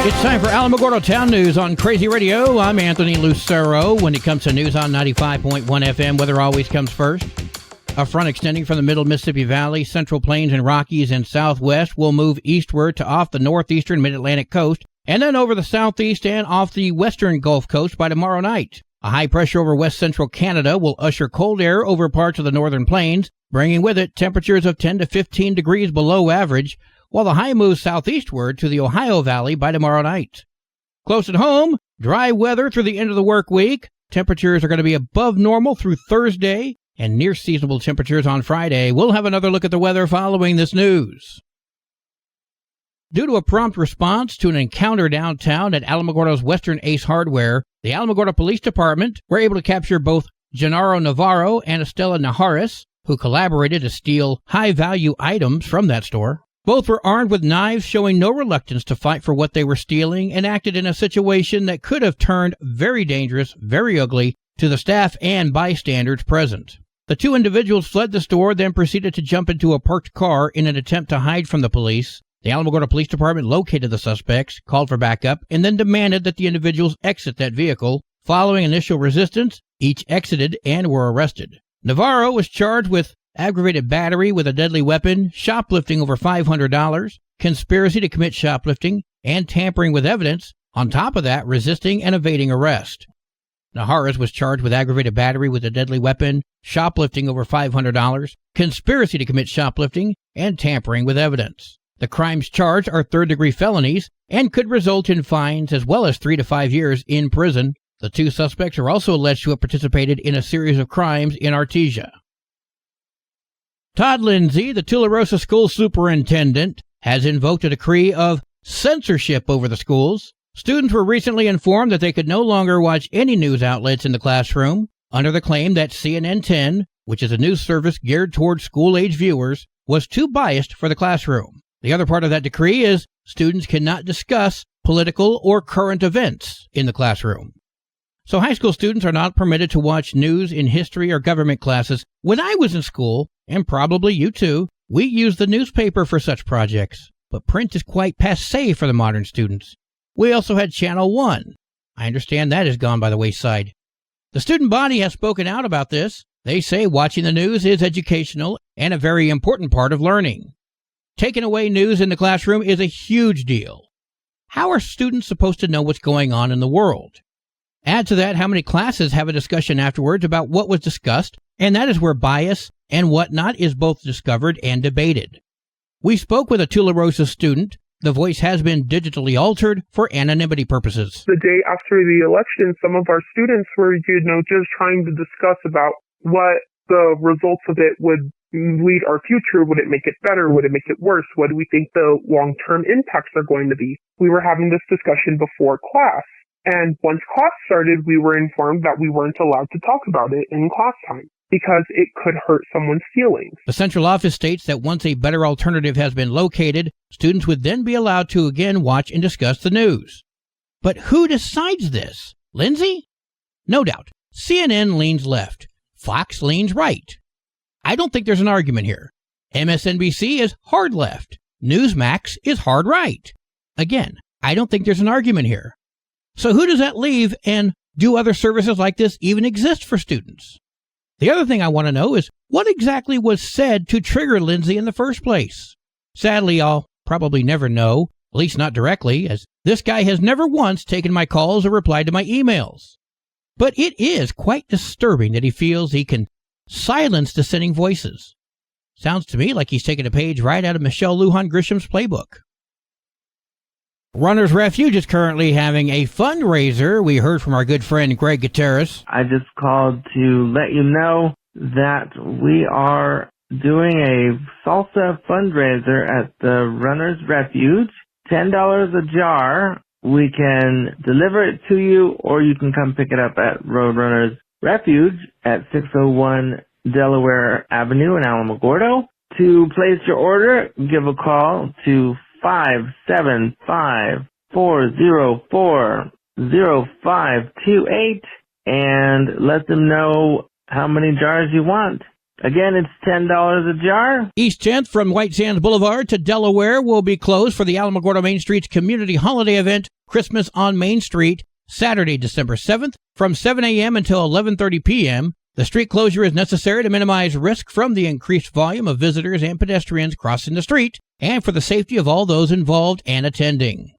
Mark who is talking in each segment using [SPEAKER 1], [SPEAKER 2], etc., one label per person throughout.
[SPEAKER 1] It's time for Alamogordo Town News on Crazy Radio. I'm Anthony Lucero. When it comes to news on 95.1 FM, weather always comes first. A front extending from the middle Mississippi Valley, Central Plains, and Rockies and Southwest will move eastward to off the northeastern mid-Atlantic coast and then over the southeast and off the western Gulf Coast by tomorrow night. A high pressure over west central Canada will usher cold air over parts of the northern plains, bringing with it temperatures of 10 to 15 degrees below average, while the high moves southeastward to the Ohio Valley by tomorrow night. Close at home, dry weather through the end of the work week. Temperatures are going to be above normal through Thursday and near seasonable temperatures on Friday. We'll have another look at the weather following this news. Due to a prompt response to an encounter downtown at Alamogordo's Western Ace Hardware, the Alamogordo Police Department were able to capture both Gennaro Navarro and Estela Najares, who collaborated to steal high-value items from that store. Both were armed with knives, showing no reluctance to fight for what they were stealing, and acted in a situation that could have turned very dangerous, very ugly, to the staff and bystanders present. The two individuals fled the store, then proceeded to jump into a parked car in an attempt to hide from the police. The Alamogordo Police Department located the suspects, called for backup, and then demanded that the individuals exit that vehicle. Following initial resistance, each exited and were arrested. Navarro was charged with aggravated battery with a deadly weapon, shoplifting over $500, conspiracy to commit shoplifting, and tampering with evidence. On top of that, resisting and evading arrest. Najares was charged with aggravated battery with a deadly weapon, shoplifting over $500, conspiracy to commit shoplifting, and tampering with evidence. The crimes charged are third-degree felonies and could result in fines as well as 3 to 5 years in prison. The two suspects are also alleged to have participated in a series of crimes in Artesia. Todd Lindsay, the Tularosa school superintendent, has invoked a decree of censorship over the schools. Students were recently informed that they could no longer watch any news outlets in the classroom under the claim that CNN 10, which is a news service geared toward school-age viewers, was too biased for the classroom. The other part of that decree is students cannot discuss political or current events in the classroom. So high school students are not permitted to watch news in history or government classes. When I was in school, and probably you too, we used the newspaper for such projects. But print is quite passé for the modern students. We also had Channel 1. I understand that has gone by the wayside. The student body has spoken out about this. They say watching the news is educational and a very important part of learning. Taking away news in the classroom is a huge deal. How are students supposed to know what's going on in the world? Add to that how many classes have a discussion afterwards about what was discussed, and that is where bias and whatnot is both discovered and debated. We spoke with a Tularosa student. The voice has been digitally altered for anonymity purposes.
[SPEAKER 2] The day after the election, some of our students were, just trying to discuss about what the results of it would lead our future. Would it make it better? Would it make it worse? What do we think the long-term impacts are going to be? We were having this discussion before class. And once class started, we were informed that we weren't allowed to talk about it in class time because it could hurt someone's feelings.
[SPEAKER 1] The central office states that once a better alternative has been located, students would then be allowed to again watch and discuss the news. But who decides this? Lindsay? No doubt. CNN leans left. Fox leans right. I don't think there's an argument here. MSNBC is hard left. Newsmax is hard right. Again, I don't think there's an argument here. So who does that leave, and do other services like this even exist for students? The other thing I want to know is what exactly was said to trigger Lindsay in the first place? Sadly, I'll probably never know, at least not directly, as this guy has never once taken my calls or replied to my emails. But it is quite disturbing that he feels he can silence dissenting voices. Sounds to me like he's taken a page right out of Michelle Lujan Grisham's playbook. Runner's Refuge is currently having a fundraiser. We heard from our good friend Greg Gutierrez.
[SPEAKER 3] I just called to let you know that we are doing a salsa fundraiser at the Runner's Refuge. $10 a jar. We can deliver it to you, or you can come pick it up at Roadrunners Refuge at 601 Delaware Avenue in Alamogordo. To place your order, give a call to 575-404-0528 and let them know how many jars you want. Again, it's $10 a jar.
[SPEAKER 1] East 10th from White Sands Boulevard to Delaware will be closed for the Alamogordo Main Street's community holiday event, Christmas on Main Street, Saturday, December 7th, from 7 a.m. until 11:30 p.m. The street closure is necessary to minimize risk from the increased volume of visitors and pedestrians crossing the street, and for the safety of all those involved and attending.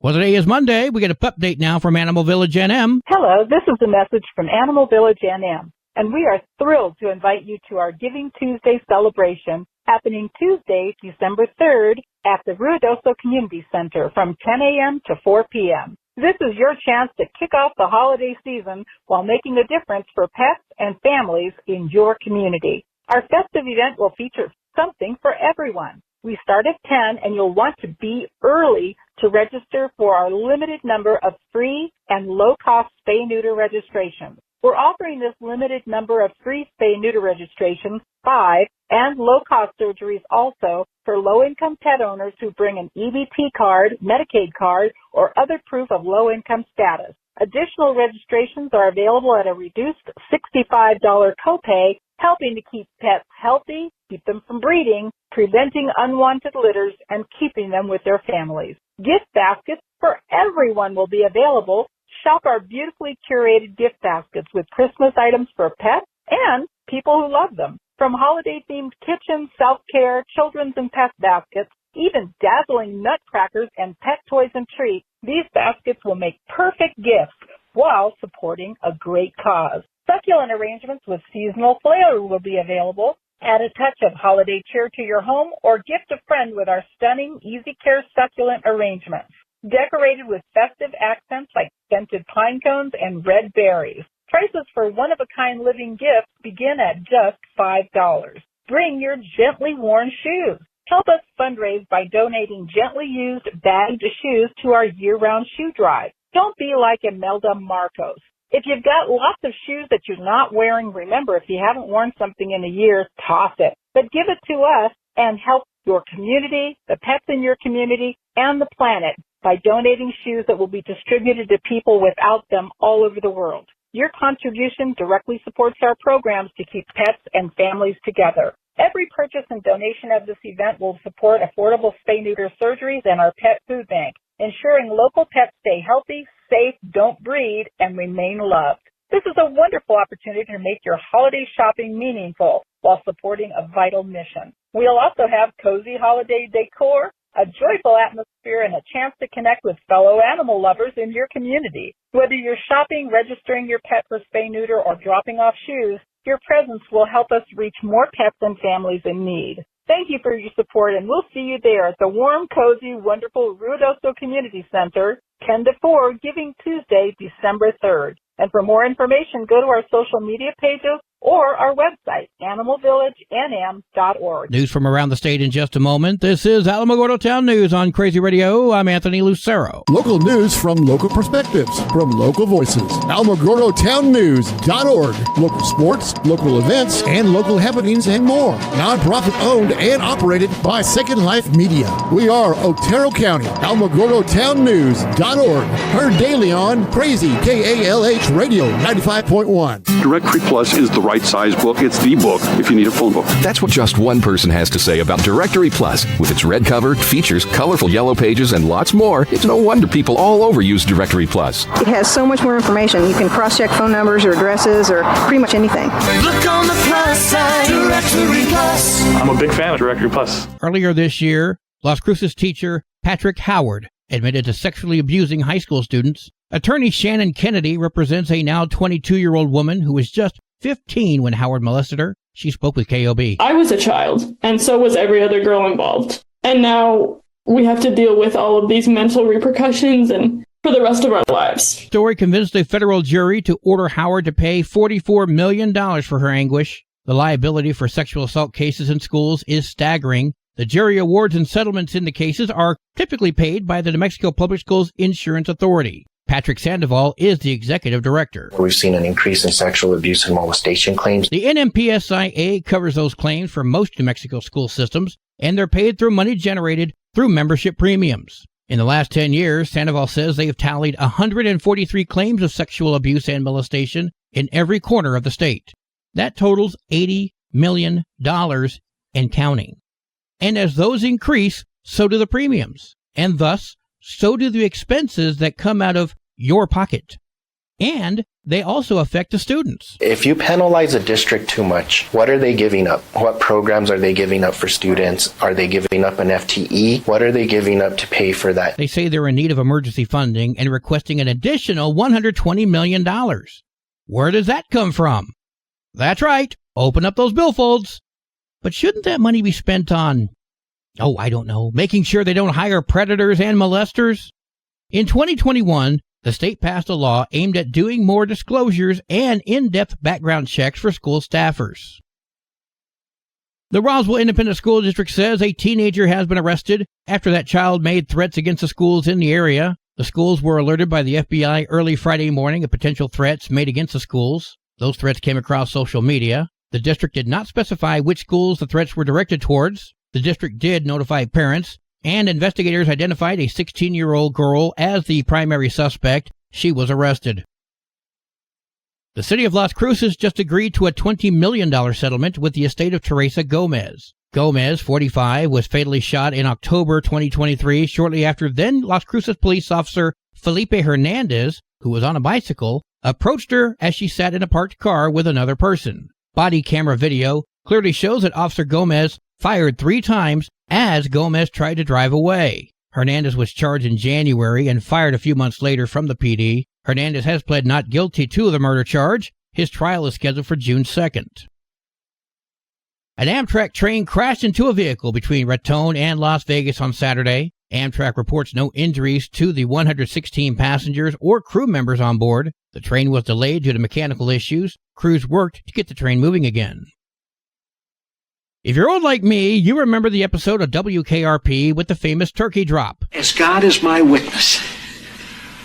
[SPEAKER 1] Well, today is Monday. We get a update now from Animal Village NM.
[SPEAKER 4] Hello, this is a message from Animal Village NM, and we are thrilled to invite you to our Giving Tuesday celebration happening Tuesday, December 3rd at the Ruidoso Community Center from 10 a.m. to 4 p.m. This is your chance to kick off the holiday season while making a difference for pets and families in your community. Our festive event will feature something for everyone. We start at 10, and you'll want to be early to register for our limited number of free and low-cost spay-neuter registrations. We're offering this limited number of free spay-neuter registrations, 5, and low-cost surgeries also for low-income pet owners who bring an EBT card, Medicaid card, or other proof of low-income status. Additional registrations are available at a reduced $65 copay, helping to keep pets healthy, keep them from breeding, preventing unwanted litters, and keeping them with their families. Gift baskets for everyone will be available. Shop our beautifully curated gift baskets with Christmas items for pets and people who love them. From holiday-themed kitchen, self-care, children's and pet baskets, even dazzling nutcrackers and pet toys and treats, these baskets will make perfect gifts while supporting a great cause. Succulent arrangements with seasonal flavor will be available. Add a touch of holiday cheer to your home or gift a friend with our stunning Easy Care succulent arrangements. Decorated with festive accents like scented pine cones and red berries. Prices for one-of-a-kind living gifts begin at just $5. Bring your gently worn shoes. Help us fundraise by donating gently used bagged shoes to our year-round shoe drive. Don't be like Imelda Marcos. If you've got lots of shoes that you're not wearing, remember, if you haven't worn something in a year, toss it. But give it to us and help your community, the pets in your community, and the planet by donating shoes that will be distributed to people without them all over the world. Your contribution directly supports our programs to keep pets and families together. Every purchase and donation of this event will support affordable spay-neuter surgeries and our pet food bank, ensuring local pets stay healthy, safe, don't breed, and remain loved. This is a wonderful opportunity to make your holiday shopping meaningful while supporting a vital mission. We'll also have cozy holiday decor, a joyful atmosphere, and a chance to connect with fellow animal lovers in your community. Whether you're shopping, registering your pet for spay-neuter, or dropping off shoes, your presence will help us reach more pets and families in need. Thank you for your support, and we'll see you there at the warm, cozy, wonderful Ruidoso Community Center, 10 to 4, Giving Tuesday, December 3rd. And for more information, go to our social media pages or our website, animalvillagenm.org.
[SPEAKER 1] News from around the state in just a moment. This is Alamogordo Town News on Crazy Radio. I'm Anthony Lucero.
[SPEAKER 5] Local news from local perspectives, from local voices. AlamogordoTownNews.org. Local sports, local events, and local happenings and more. Nonprofit owned and operated by Second Life Media. We are Otero County. AlamogordoTownNews.org. Heard daily on Crazy KALH Radio 95.1.
[SPEAKER 6] Directory Plus is the right size book. It's the book if you need a phone book.
[SPEAKER 7] That's what just one person has to say about Directory Plus. With its red cover, features, colorful yellow pages, and lots more, it's no wonder people all over use Directory Plus.
[SPEAKER 8] It has so much more information. You can cross-check phone numbers or addresses or pretty much anything.
[SPEAKER 9] Look on the plus side, Directory Plus.
[SPEAKER 10] I'm a big fan of Directory Plus.
[SPEAKER 1] Earlier this year, Las Cruces teacher Patrick Howard admitted to sexually abusing high school students. Attorney Shannon Kennedy represents a now 22-year-old woman who was just 15 when Howard molested her. She spoke with KOB.
[SPEAKER 11] I was a child, and so was every other girl involved. And now we have to deal with all of these mental repercussions and for the rest of our lives.
[SPEAKER 1] Story convinced a federal jury to order Howard to pay $44 million for her anguish. The liability for sexual assault cases in schools is staggering. The jury awards and settlements in the cases are typically paid by the New Mexico Public Schools Insurance Authority. Patrick Sandoval is the executive director.
[SPEAKER 12] We've seen an increase in sexual abuse and molestation claims.
[SPEAKER 1] The NMPSIA covers those claims for most New Mexico school systems, and they're paid through money generated through membership premiums. In the last 10 years, Sandoval says they have tallied 143 claims of sexual abuse and molestation in every corner of the state. That totals $80 million and counting. And as those increase, so do the premiums. And thus, so do the expenses that come out of your pocket. And they also affect the students.
[SPEAKER 12] If you penalize a district too much, what are they giving up? What programs are they giving up for students? Are they giving up an FTE? What are they giving up to pay for that?
[SPEAKER 1] They say they're in need of emergency funding and requesting an additional $120 million. Where does that come from? That's right. Open up those billfolds. But shouldn't that money be spent on, I don't know, making sure they don't hire predators and molesters? In 2021, the state passed a law aimed at doing more disclosures and in-depth background checks for school staffers. The Roswell Independent School District says a teenager has been arrested after that child made threats against the schools in the area. The schools were alerted by the FBI early Friday morning of potential threats made against the schools. Those threats came across social media. The district did not specify which schools the threats were directed towards. The district did notify parents, and investigators identified a 16-year-old girl as the primary suspect. She was arrested. The city of Las Cruces just agreed to a $20 million settlement with the estate of Teresa Gomez. Gomez, 45, was fatally shot in October 2023, shortly after then Las Cruces police officer Felipe Hernandez, who was on a bicycle, approached her as she sat in a parked car with another person. Body camera video clearly shows that Officer Gomez fired 3 times as Gomez tried to drive away. Hernandez was charged in January and fired a few months later from the PD. Hernandez has pled not guilty to the murder charge. His trial is scheduled for June 2nd. An Amtrak train crashed into a vehicle between Raton and Las Vegas on Saturday. Amtrak reports no injuries to the 116 passengers or crew members on board. The train was delayed due to mechanical issues. Crews worked to get the train moving again. If you're old like me, you remember the episode of WKRP with the famous turkey drop.
[SPEAKER 13] As God is my witness,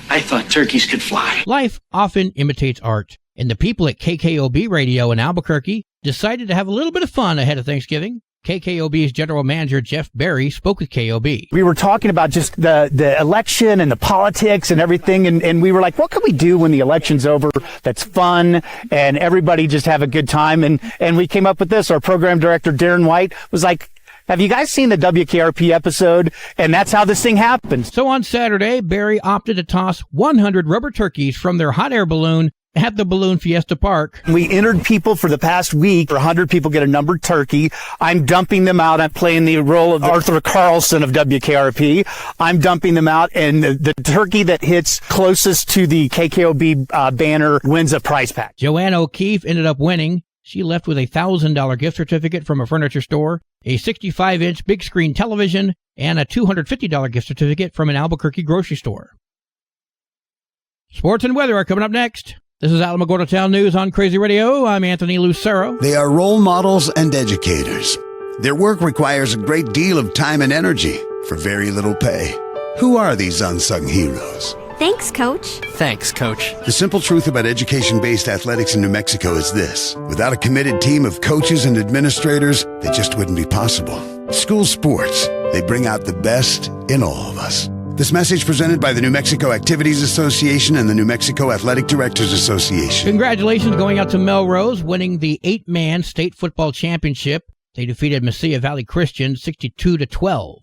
[SPEAKER 13] I thought turkeys could fly.
[SPEAKER 1] Life often imitates art, and the people at KKOB Radio in Albuquerque decided to have a little bit of fun ahead of Thanksgiving. KKOB's general manager, Jeff Berry, spoke with KOB.
[SPEAKER 14] We were talking about just the election and the politics and everything, and we were like, what can we do when the election's over that's fun and everybody just have a good time? And we came up with this. Our program director, Darren White, was like, have you guys seen the WKRP episode? And that's how this thing happens.
[SPEAKER 1] So on Saturday, Berry opted to toss 100 rubber turkeys from their hot air balloon at the Balloon Fiesta Park.
[SPEAKER 14] We entered people for the past week. 100 people get a numbered turkey. I'm dumping them out. I'm playing the role of Arthur Carlson of WKRP. I'm dumping them out, and the turkey that hits closest to the KKOB banner wins a prize pack.
[SPEAKER 1] Joanne O'Keefe ended up winning. She left with a $1,000 gift certificate from a furniture store, a 65-inch big screen television, and a $250 gift certificate from an Albuquerque grocery store. Sports and weather are coming up next. This is Alamogordo Town News on Crazy Radio. I'm Anthony Lucero.
[SPEAKER 15] They are role models and educators. Their work requires a great deal of time and energy for very little pay. Who are these unsung heroes?
[SPEAKER 16] Thanks, Coach.
[SPEAKER 17] Thanks, Coach.
[SPEAKER 15] The simple truth about education-based athletics in New Mexico is this. Without a committed team of coaches and administrators, they just wouldn't be possible. School sports, they bring out the best in all of us. This message presented by the New Mexico Activities Association and the New Mexico Athletic Directors Association.
[SPEAKER 1] Congratulations going out to Melrose, winning the 8-man state football championship. They defeated Mesilla Valley Christian 62-12.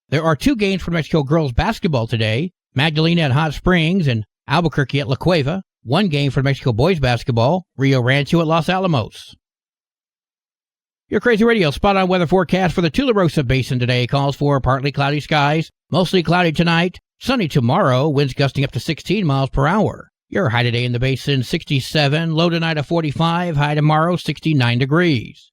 [SPEAKER 1] There are 2 games for New Mexico girls basketball today. Magdalena at Hot Springs and Albuquerque at La Cueva. 1 game for New Mexico boys basketball. Rio Rancho at Los Alamos. Your Crazy Radio spot-on weather forecast for the Tularosa Basin today calls for partly cloudy skies, mostly cloudy tonight, sunny tomorrow, winds gusting up to 16 miles per hour. Your high today in the basin, 67, low tonight of 45, high tomorrow, 69 degrees.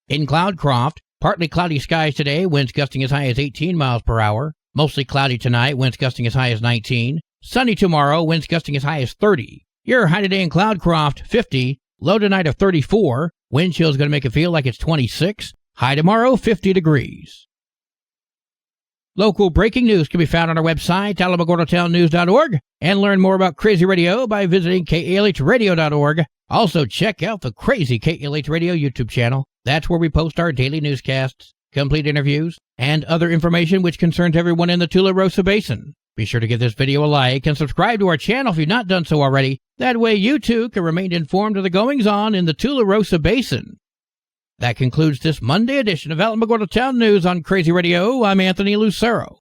[SPEAKER 1] In Cloudcroft, partly cloudy skies today, winds gusting as high as 18 miles per hour, mostly cloudy tonight, winds gusting as high as 19, sunny tomorrow, winds gusting as high as 30. Your high today in Cloudcroft, 50, low tonight of 34, wind chill is going to make it feel like it's 26. High tomorrow, 50 degrees. Local breaking news can be found on our website, alamogordotownnews.org, and learn more about Crazy Radio by visiting kalhradio.org. Also, check out the Crazy KLH Radio YouTube channel. That's where we post our daily newscasts, complete interviews, and other information which concerns everyone in the Tularosa Basin. Be sure to give this video a like and subscribe to our channel if you've not done so already. That way you too can remain informed of the goings-on in the Tularosa Basin. That concludes this Monday edition of Alamogordo Town News on Crazy Radio. I'm Anthony Lucero.